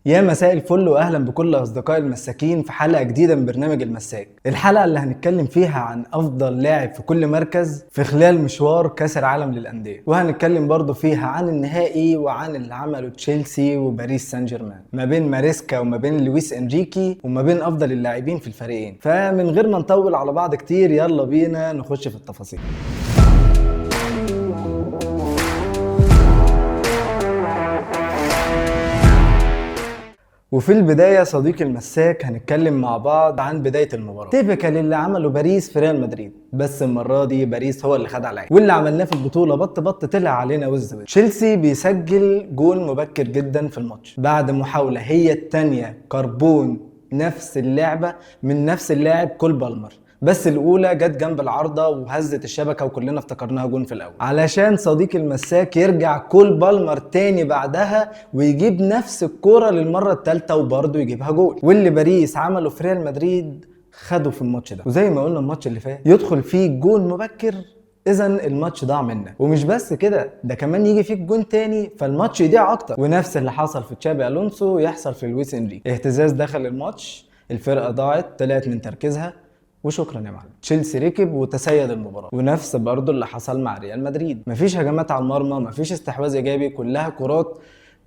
يا مساء الفل واهلا بكل اصدقائي المساكين في حلقه جديده من برنامج المساك. الحلقه اللي هنتكلم فيها عن افضل لاعب في كل مركز في خلال مشوار كاس العالم للانديه، وهنتكلم برضو فيها عن النهائي وعن اللي عمله تشيلسي وباريس سان جيرمان ما بين ماريسكا وما بين لويس انريكي وما بين افضل اللاعبين في الفريقين. فمن غير ما نطول على بعض كتير يلا بينا نخش في التفاصيل. وفي البداية صديقي المساك هنتكلم مع بعض عن بداية المباراة. تيبيكال اللي عمله باريس في ريال مدريد، بس المرة دي باريس هو اللي خد على العين، واللي عملناه في البطولة بط طلع علينا وز. تشيلسي بيسجل جول مبكر جدا في الماتش بعد محاولة هي التانية كربون نفس اللعبة من نفس اللاعب كول بالمر، بس الاولى جت جنب العارضه وهزت الشبكه وكلنا افتكرناها جون في الاول، علشان صديقي المساك يرجع كول بالمر تاني بعدها ويجيب نفس الكوره للمره الثالثه وبرضه يجيبها جول. واللي باريس عمله في ريال مدريد خده في الماتش ده، وزي ما قلنا الماتش اللي فات يدخل فيه جون مبكر اذا الماتش ضاع منك. ومش بس كده، ده كمان يجي فيك جون تاني فالماتش يضيع اكتر، ونفس اللي حصل في تشابي الونسو يحصل في لويس انريكي. اهتزاز دخل الماتش، الفرقه ضاعت، طلعت من تركيزها وشكرا يا معلم. تشيلسي ركب وتسيد المباراه، ونفس برضو اللي حصل مع ريال مدريد. مفيش هجمات على المرمى، مفيش استحواذ ايجابي، كلها كرات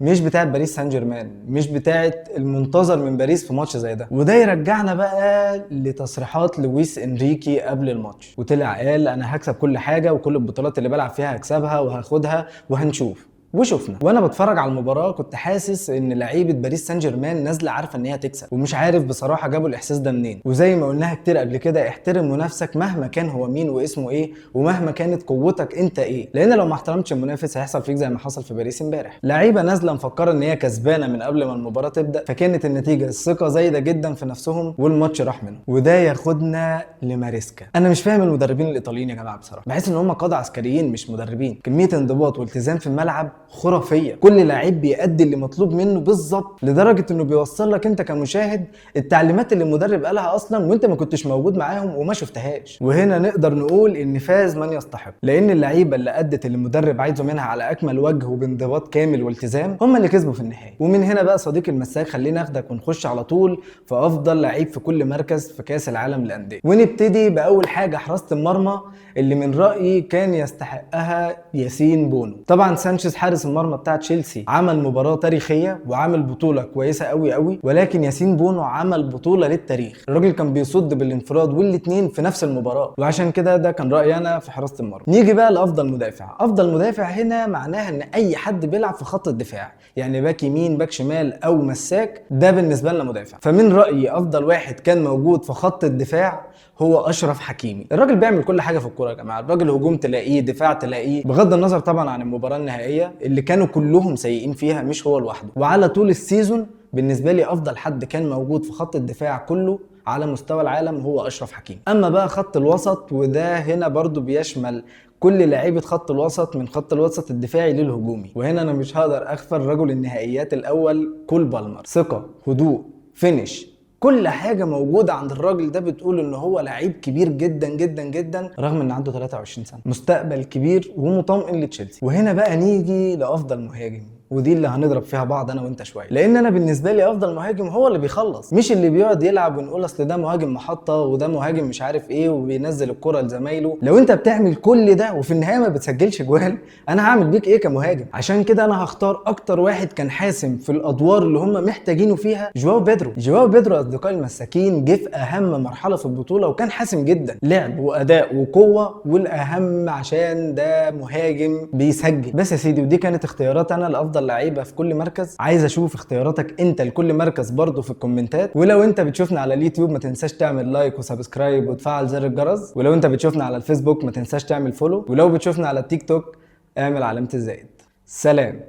مش بتاعت باريس سان جيرمان، مش بتاعت المنتظر من باريس في ماتش زي ده. وده يرجعنا بقى لتصريحات لويس انريكي قبل الماتش، وطلع قال انا هكسب كل حاجه وكل البطولات اللي بلعب فيها هكسبها وهاخدها وهنشوف. وشفنا. وانا بتفرج على المباراه كنت حاسس ان لعيبه باريس سان جيرمان نازله عارفه ان هي تكسب، ومش عارف بصراحه جابوا الاحساس ده منين. وزي ما قلناها كتير قبل كده، احترم منافسك مهما كان هو مين واسمه ايه ومهما كانت قوتك انت ايه، لان لو ما احترمتش المنافس هيحصل فيك زي ما حصل في باريس امبارح. لعيبه نازله مفكره ان هي كسبانه من قبل ما المباراه تبدا، فكانت النتيجه الثقه زايده جدا في نفسهم والماتش راح منهم. وده ياخدنا لماريسكا. انا مش فاهم المدربين الايطاليين يا جماعه بصراحه، بحس ان هم قاده عسكريين مش مدربين. كميه انضباط والتزام في الملعب خرافيه، كل لعيب بيأدي اللي مطلوب منه بالظبط، لدرجه انه بيوصل لك انت كمشاهد التعليمات اللي المدرب قالها اصلا وانت ما كنتش موجود معاهم وما شفتهاش. وهنا نقدر نقول ان فاز من يستحق، لان اللعيبه اللي ادت اللي المدرب عايزه منها على اكمل وجه وبانضباط كامل والتزام هم اللي كسبوا في النهايه. ومن هنا بقى صديقي المساك خلينا ناخدك ونخش على طول في افضل لعيب في كل مركز في كاس العالم للانديه. ونبتدي باول حاجه حراسه المرمى اللي من رايي كان يستحقها ياسين بونو. طبعا سانشيز حارس المرمى بتاع تشيلسي عمل مباراه تاريخيه وعمل بطوله كويسه قوي، ولكن ياسين بونو عمل بطوله للتاريخ. الراجل كان بيصد بالانفراد والاثنين في نفس المباراه، وعشان كده ده كان رايي انا في حراسه المرمى. نيجي بقى لافضل مدافع. افضل مدافع هنا معناها ان اي حد بيلعب في خط الدفاع، يعني باك يمين باك شمال او مساك، ده بالنسبه لنا مدافع. فمن رايي افضل واحد كان موجود في خط الدفاع هو اشرف حكيمي. الراجل بيعمل كل حاجه في الكوره يا جماعه، الراجل هجوم تلاقيه، دفاع تلاقيه، بغض النظر طبعا عن المباراه النهائيه اللي كانوا كلهم سيئين فيها مش هو لوحده. وعلى طول السيزون بالنسبه لي افضل حد كان موجود في خط الدفاع كله على مستوى العالم هو اشرف حكيمي. اما بقى خط الوسط، وده هنا برضو بيشمل كل لعيبه خط الوسط من خط الوسط الدفاعي للهجومي. وهنا انا مش هقدر اغفل رجل النهائيات الاول كول بالمر. ثقه، هدوء، فينش، كل حاجه موجوده عند الراجل ده بتقول ان هو لعيب كبير جدا جدا جدا رغم ان عنده 23 سنه. مستقبل كبير ومطمئن لتشيلسي. وهنا بقى نيجي لافضل مهاجم، ودي اللي هنضرب فيها بعض انا وانت شويه، لان انا بالنسبه لي افضل مهاجم هو اللي بيخلص، مش اللي بيقعد يلعب ونقول اصل ده مهاجم محطه وده مهاجم مش عارف ايه وبينزل الكره لزمايله. لو انت بتعمل كل ده وفي النهايه ما بتسجلش جوال، انا هعمل بيك ايه كمهاجم؟ عشان كده انا هختار اكتر واحد كان حاسم في الادوار اللي هم محتاجينه فيها، جواو بيدرو. جواو بيدرو اصدقائي المساكين جه في اهم مرحله في البطوله وكان حاسم جدا، لعب واداء وقوه، والاهم عشان ده مهاجم بيسجل. بس يا سيدي، ودي كانت اختيارات انا لافضل لعيبه في كل مركز. عايز اشوف اختياراتك انت لكل مركز برضو في الكومنتات. ولو انت بتشوفنا على اليوتيوب ما تنساش تعمل لايك وسبسكرايب وتفعل زر الجرس. ولو انت بتشوفنا على الفيسبوك ما تنساش تعمل فولو. ولو بتشوفنا على التيك توك اعمل علامه الزائد. سلام.